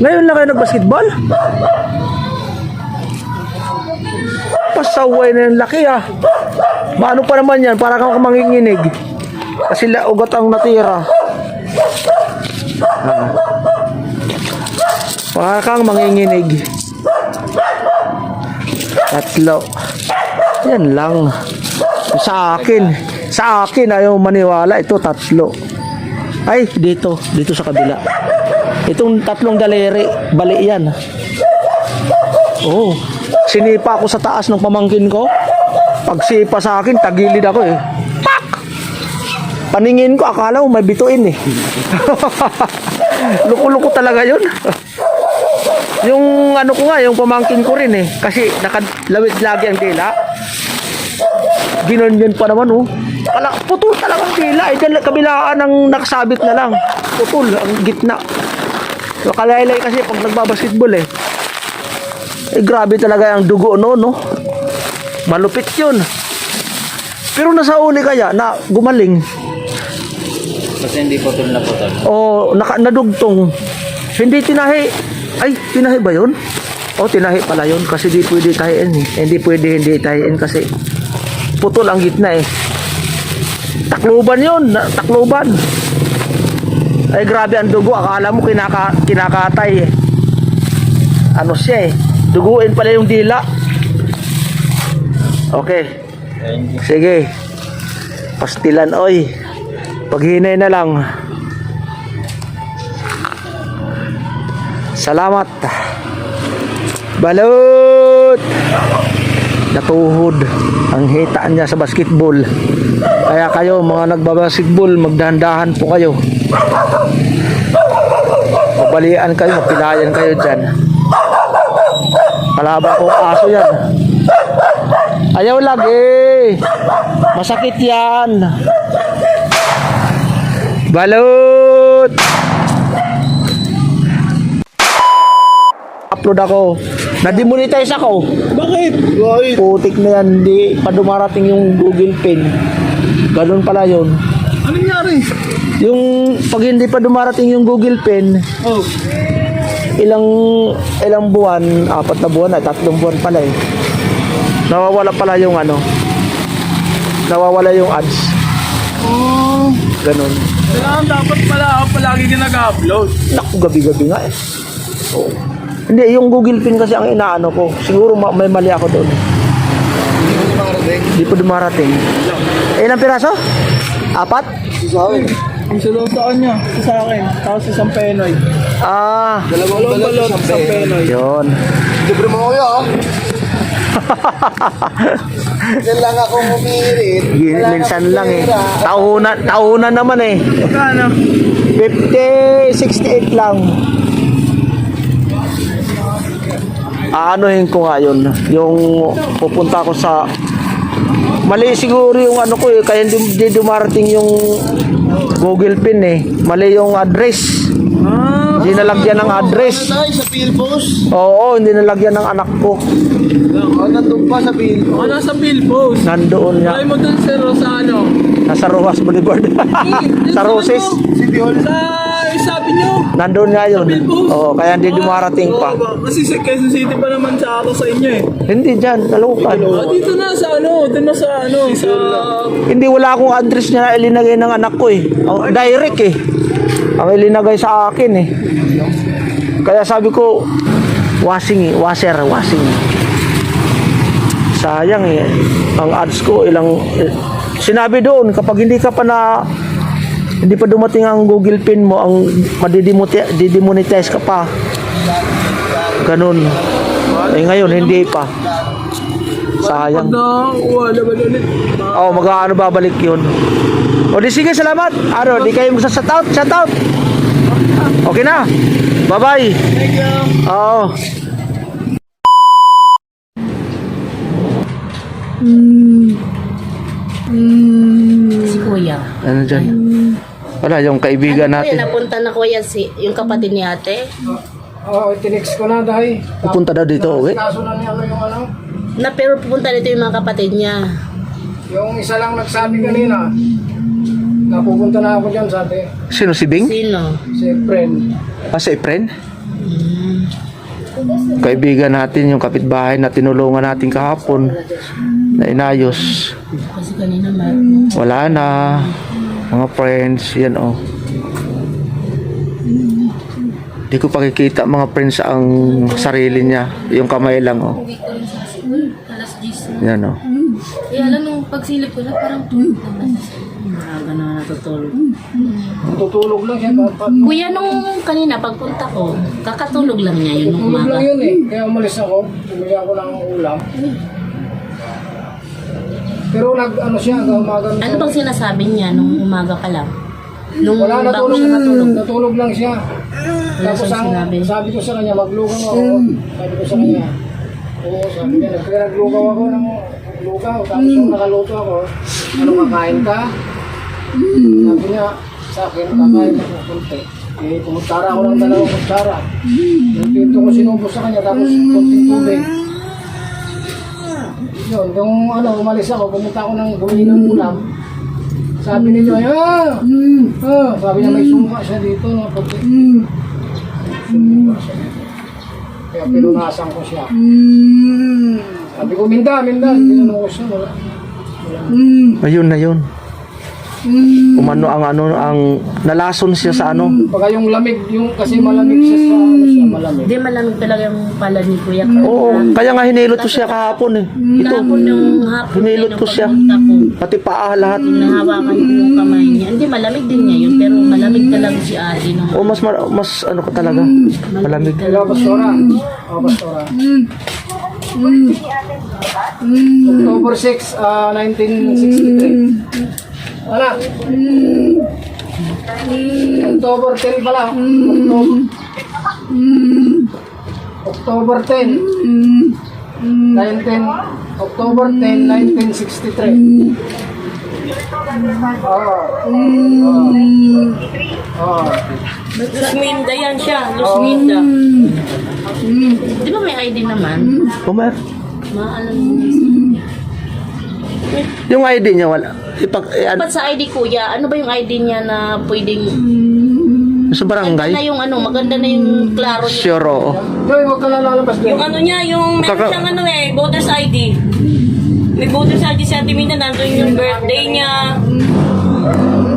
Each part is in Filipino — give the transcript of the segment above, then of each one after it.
Ngayon lang kayo nag-basketball? Pasaway na yung laki ah. Maano pa naman yan, para kang manginginig. Kasi ugat ang natira. Para kang manginginig. Tatlo. Yan lang. Sa akin ayaw maniwala. Ito tatlo. Ay, dito sa kabila. Itong tatlong daliri, bali yan. Oh, sinipa ako sa taas ng pamangkin ko. Pagsipa sa akin, tagilid ako eh. Pak! Paningin ko, akala mo may bituin eh. Luko-luko talaga yun. Yung ano ko nga, yung pamangkin ko rin eh. Kasi nakalawit lagi ang dila. Ginanyan pa naman oh. Putol talaga ang dila. Kabilaan ng nakasabit na lang. Putol ang gitna. Nakalaylay kasi pag nagbabasketball eh. Grabe talaga ang dugo no. Malupit yun. Pero nasa uli kaya na gumaling. Kasi hindi putol na putol. O nadugtong. Hindi tinahi. Ay, tinahi ba yun? O tinahi pala yun. Kasi di pwede tahiin eh. Hindi pwede hindi tahiin kasi putol ang gitna eh. Takluban yun. Takluban. Ay grabe ang dugo. Akala mo kinakatay eh. Ano siya eh. Duguin pala yung dila. Okay. Sige. Pastilan oy. Paghinay na lang. Salamat. Balot. Natuhod ang hitaan niya sa basketball. Kaya kayo mga nagbabasketball, magdahan-dahan po kayo. Mabalian kayo, mapilayan kayo dyan. Kalaban kong aso yan. Ayaw lagi. Masakit yan. Balot. Upload ako. Na-demonetize ako. Bakit? Putik na yan. Hindi pa dumarating yung Google Pin. Ganun pala yun. Ano nangyari? Yung pag hindi pa dumarating yung Google Pin, Oh. ilang buwan, 4 na buwan na, 3 buwan pala eh. Nawawala pala yung ano. Nawawala yung ads. Oh. Ganun. Kailangan dapat pala ako palagi ka nag-upload. Naku, gabi-gabi nga eh. Oh. Hindi, yung Google Pin kasi ang inaano ko. Siguro may mali ako doon. Hindi pa dumarating. Ilang piraso? 4? Yung sulong sa kanya, sa akin, tapos isang penoy. Ah, Dalawang balot, isang penoy. yun. Libre mo kuya, oh. Yan lang ako humirit. Minsan lang eh. Taunan naman eh. Magkano? 68 lang. Aanuhin ko nga yun. Yung pupunta ko sa... Mali siguro yung ano ko eh. Kaya hindi dumarating yung Google Pin eh. Mali yung address. Hindi nalagyan ng address. Ano tayo sa Philpost? Oo, hindi nalagyan ng anak ko. Oh, nandun pa sa Philpost. Ano sa billpost? Nandoon nga. Try mo dun sa Rosano. Nasa Rojas Boulevard. Sa Roses. City Hall. Sa sabi nyo. Nandun nga yun. Oo, kaya hindi dumarating pa. Kasi sa Quezon City pa naman sa ako sa inyo eh. Hindi dyan, Caloocan. Dito na sa ano, dun na sa ano, sa... Hindi, wala akong address na ilinagay ng anak ko eh. Direct eh. Ang ilinagay sa akin eh. Kaya sabi ko, washing. Sayang eh. Ang ads ko sinabi doon, kapag hindi pa dumating ang Google Pin mo, ang didemonetize ka pa. Ganun. Eh ngayon, hindi pa. Sayang. Wala ba ulit? Oh, mag-aano babalik yun. O di sige, salamat. Ano, di kayo magsa-shoutout? Shoutout. Okay na. Bye-bye. Thank you. Oo. Si Kuya. Ano dyan? Wala, yung kaibigan Kuya, natin. napunta na Kuya yung kapatid ni ate. Oo, tinext ko na dahil. Pupunta daw dito, uwi. Kaso na niya yung ano. Na pero pupunta dito yung mga kapatid niya. Yung isa lang nagsabi kanina. Napupunta na ako dyan, sabi. Sino, si Bing? Sino? Si friend. Ah, si Efren? Kaibigan natin, yung kapitbahay na tinulungan natin kahapon na inayos. Kasi kanina meron. Wala na. Mga friends, yan oh. Di ko pakikita mga friends ang sarili niya. Yung kamay lang oh. Alas 10. Yan oh. Eh, alam nung pagsilip ko na parang tulog na. Maaga na natutulog. Tutulog lang siya. Kuya, nung kanina pagpunta ko, kakatulog lang niya yun nung Tulog umaga. lang yun eh. Kaya umalis ako. Tumili ako ng ulam. Pero ano siya, umaga. Ano bang sinasabi niya nung umaga pa lang? Nung Wala, bago natulog, siya natulog. natulog lang siya. Tapos siyang sinabi? sabi ko sa kanya, maglugaw ako. Sabi ko sa kanya, oo, sabi niya, naglugaw ako ng lugaw. Tapos yung nakaluto ako, ano kakain ka? Sabi niya, sa akin, kakain ako kunti. Eh, kumutara ako ng 2 kutsara. Yung pito ko sinubos sa kanya, tapos kunting tubig. Yun, yung umalis ako, pumunta ako ng bumili ng ulam. Sabi ninyo, sabi niya may sungka siya dito. No? Sungka siya dito. Kaya pinunasan ko siya. Sabi ko, minda. Pinunong ko siya. Wala. Ayun na yun. Umano ang nalason siya sa ano. Baka yung lamig, kasi malamig siya sa malamig. Hindi, malamig talaga yung pala ni Kuya. Oo, kaya nga hinilot ko siya kahapon eh. Ito, Kahapon yung hapon hinilot ko siya. pagpunta ko, Pati paa lahat. nahawakan ko yung kamay niya. Hindi, malamig din niya yun, pero malamig talaga si ate. Nung O mas ano ka talaga. Malamig. Hello, Pastora. Pastora. October 6, 1963. Wala. October 10 pala. October 10. October 10, 1963. Lusminda yan siya, Lusminda. Di ba may ID naman? Kumer. Maalam mo. Yung ID niya wala. Dapat sa ID Kuya, ano ba yung ID niya na pwedeng... Sa Maganda na barangay. yung maganda na yung klaro niya. Sure oo. Joy, huwag ka lalabas din. Yung ano niya, yung meron Kaka- siyang voters ID. May voters ID si Ate Mina, nandun yung birthday niya.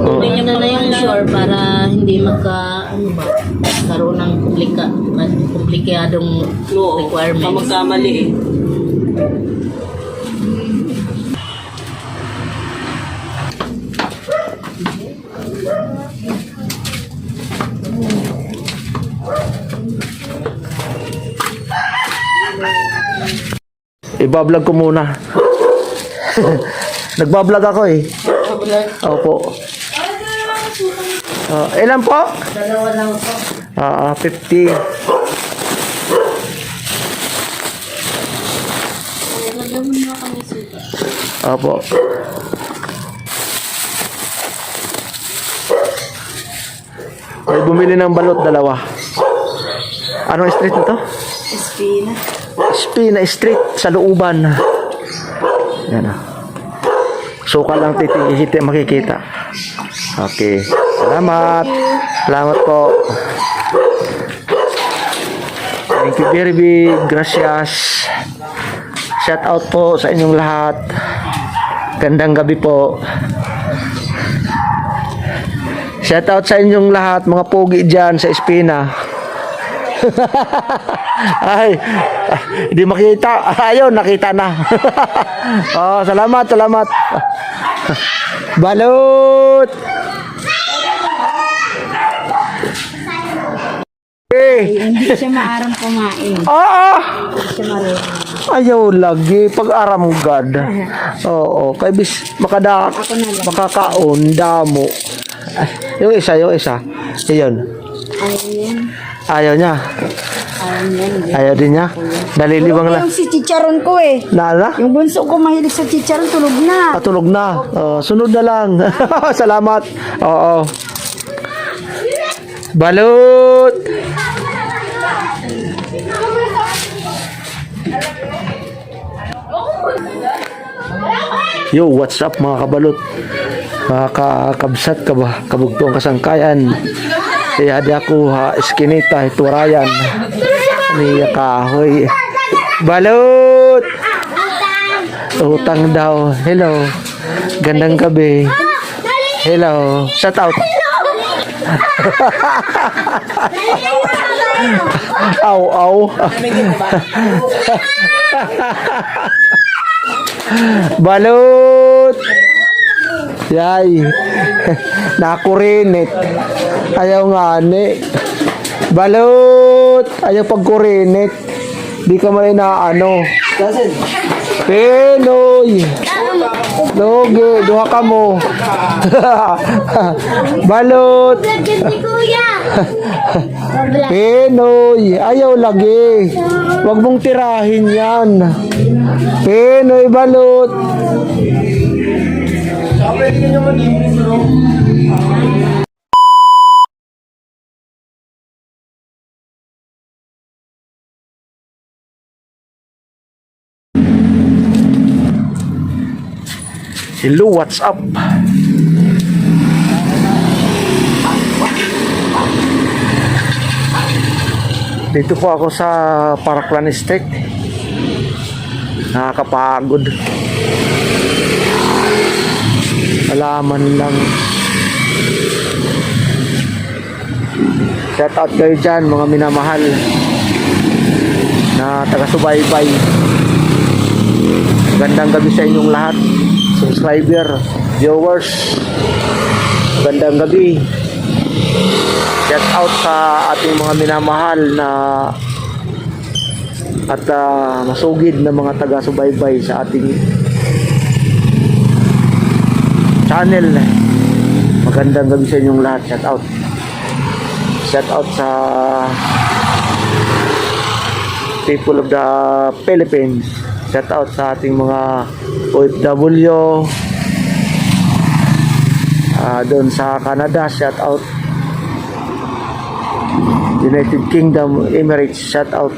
Oo. Maganda na yung sure para hindi karoon ng komplikadong Oo, requirements. magkamali eh. Ibablog ko muna. Nagbablog ako eh. Opo. Ilan po? Dalawa lang po. 50. Opo. Ay, bumili ng balot, 2. Anong street na to? Espina. Espina Street sa Looban. Yan ah. Suka lang titigihit makikita. Okay. Salamat. Salamat po. Thank you very big. Gracias. Shout out po sa inyong lahat. Gandang gabi po. Shout out sa inyong lahat, mga pogi dyan sa Espina. Ay, hindi makita. Ayun, nakita na. Oh, salamat. Balot. Hindi siya maarang kumain. Hindi siya marunong. Ayaw lagi pag aramgad. Oo, kay bis makakaon damo. Ay, yung isa. Iyon. Ayaw Ayaw yan. niya. Ayaw yan. Ayaw din niya. Nalilibang na. Yung si chicharon ko eh. Nala? Yung bunso ko mahilig sa chicharon, tulog na. Patulog na. Oh, sunod na lang. Salamat. Oo. Balot. Yo, what's up mga kabalot? Mga kakabsat ka ba? Kabugtong kasangkayan. Iya dia kuha iskinita ito Ryan. Niya kahoy. Balut. Utang daw. Hello. Gandang gabi. Hello. Shout out. Aw, aw. Balut. Yay. Nakurinit. Ayaw nga ni. Balut. Ayaw pagkurinit. Di ka man inaano. Pinoy. Logi. Duha ka mo. Balut. Pinoy. Ayaw lagi. Huwag mong tirahin yan. Pinoy balut. Hello, what's up? Dito po ako sa Parkland Estate. Nakakapagod. Alaman lang. Shout out kayo dyan, mga minamahal na taga-subaybay. Magandang gabi sa inyong lahat, subscriber, viewers. Magandang gabi. Shout out sa ating mga minamahal na at masugid na mga taga-subaybay sa ating channel. Magandang gabi sa inyong lahat. Shout out. Shout out sa people of the Philippines. Shout out sa ating mga OFW doon sa Canada. Shout out United Kingdom, Emirates. Shout out.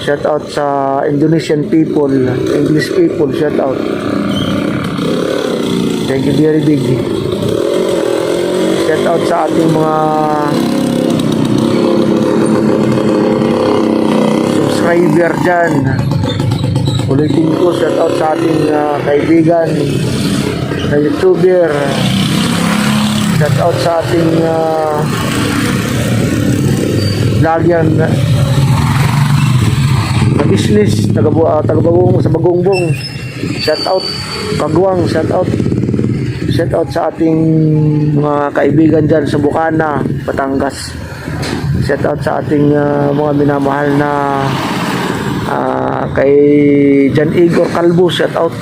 Shout out sa Indonesian people, English people. Shout out. Thank you very big. Shout out sa ating mga subscriber dyan. Ulitin ko, shout out sa ating kaibigan na YouTuber. Shout out sa ating vlogger na business, taga-bagong sa Bagongbong. Shout out Kagwang, shout out. Shout out sa ating mga kaibigan dyan sa Bukana, Batangas. Shout out sa ating mga minamahal na kay Jan Igor Calvo. Shout out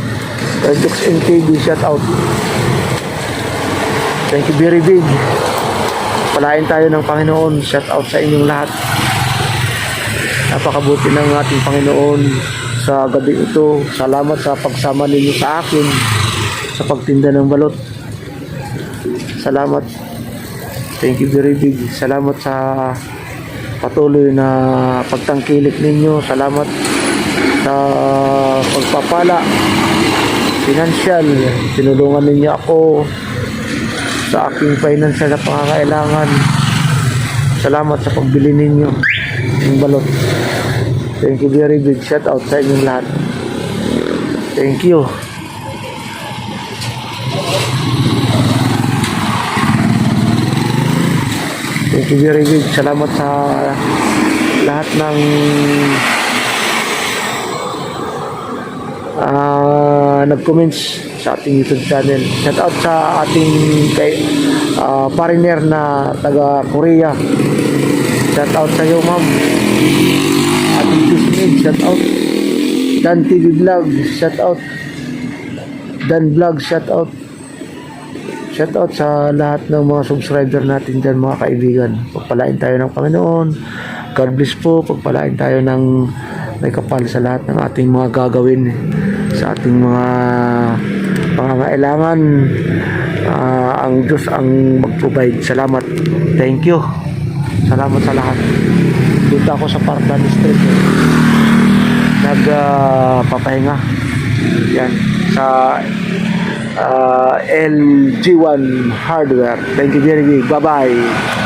kay Jux NTV. Shout out. Thank you very big. Palain tayo ng Panginoon. Shout out sa inyong lahat. Napakabuti ng ating Panginoon sa gabi ito. Salamat sa pagsama ninyo sa akin sa pagtinda ng balot. Salamat. Thank you very big. Salamat sa patuloy na pagtangkilik ninyo. Salamat sa pagpapala financial. Tinulungan ninyo ako sa aking financial na pangangailangan. Salamat sa pagbili ninyo ng balot. Thank you very big. Shout out sa inyong lahat. Thank you. Thank you very big. Salamat sa lahat ng nag-comments sa ating YouTube channel. Shout out sa ating partner na taga Korea. Shout out sa iyo, ma'am. Ating Disney, shout out. Dan TV Vlog, shout out. Dan Vlog, shout out. Shout out sa lahat ng mga subscriber natin dyan, mga kaibigan. Pagpalain tayo ng Panginoon. God bless po. Pagpalain tayo ng may kapal sa lahat ng ating mga gagawin, sa ating mga pangangailangan. Ang Diyos ang mag-provide. Salamat. Thank you. Salamat sa lahat. Dito ako sa Parkland Street. Nagpapahinga. Yan. Sa LG1 Hardware. Thank you very much. Bye-bye.